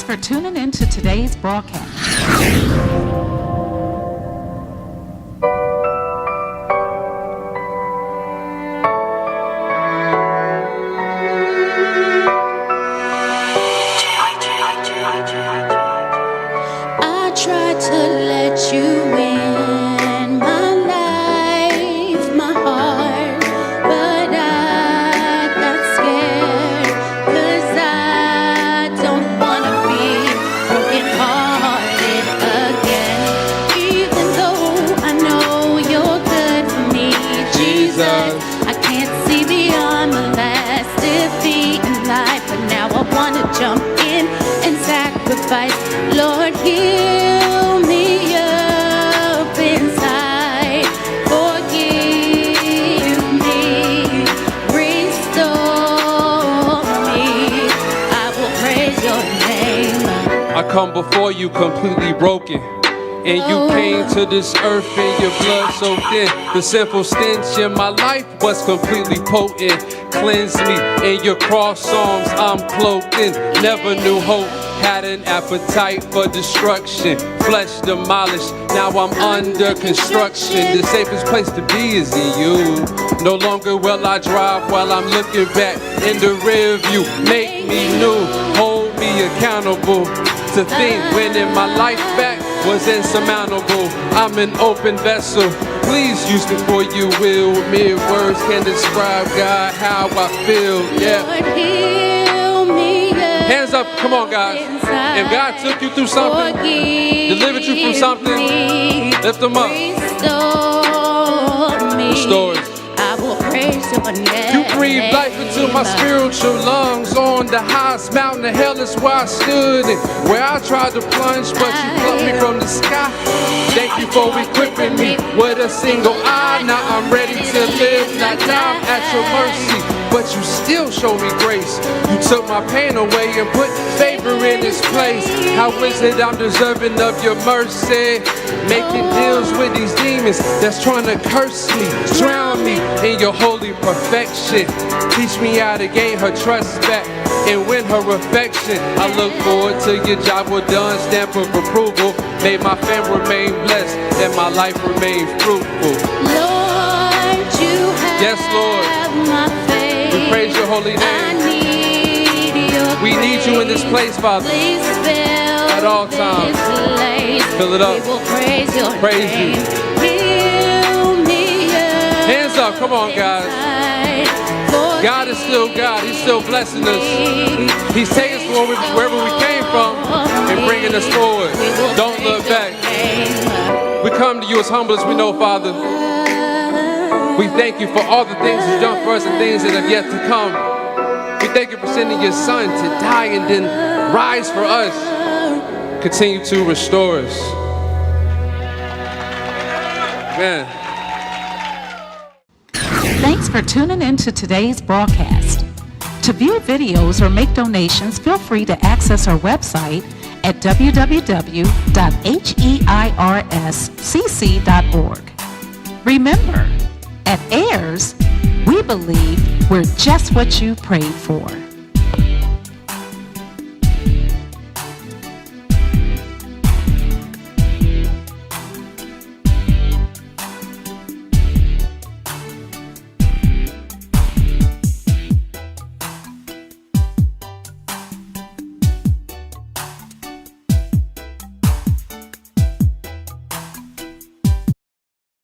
for tuning in to today's broadcast. I tried to let you in my life, my heart, but I got scared, 'cause I don't wanna be broken-hearted again. Even though I know you're good for me, Jesus, I can't see beyond the last defeat in life, but now I wanna jump in and sacrifice. Lord, heal me up inside. Forgive me. Restore me. I will praise your name. I come before you completely broken. And you came to this earth in your blood so thin. The simple stench in my life was completely potent. Cleanse me in your cross songs I'm cloaked in. Never knew hope, had an appetite for destruction. Flesh demolished, now I'm under construction. The safest place to be is in you. No longer will I drive while I'm looking back in the rear view. Make me new, hold me accountable. To think winning my life back was insurmountable. I'm an open vessel. Please use me for you will. Mere words can describe, God, how I feel. Yeah. Lord, heal me up. Hands up, come on, guys. If God took you through something, delivered you from something, lift them up. Restore me. Restore us. I will praise your name. You breathe life into my spiritual lungs. On the highest mountain of hell is where I stood, and where I tried to plunge, but you plucked me from the sky. Thank you for equipping me with a single eye. Now I'm ready to live, not die at your mercy. But you still show me grace. You took my pain away and put favor in its place. How is it I'm deserving of your mercy? Making deals with these demons that's trying to curse me. Drown me in your holy perfection. Teach me how to gain her trust back and win her affection. I look forward to your job well done, stamp of approval. May my family remain blessed and my life remain fruitful. Lord, you have Yes, Lord. my faith. We praise your holy I name. need your We need you in this place, Father. Please fill At all times. this place. Fill it up. We will praise your Praise you. name. Heal me up. Hands up, come on, guys. inside. God is still God. He's still blessing us. He's taking us from wherever we came from and bringing us forward. Don't look back. We come to you as humble as we know, Father. We thank you for all the things you've done for us and things that have yet to come. We thank you for sending your son to die and then rise for us. Continue to restore us. Man. Thanks for tuning in to today's broadcast. To view videos or make donations, feel free to access our website at www.heirscc.org. Remember, at Heirs, we believe we're just what you prayed for.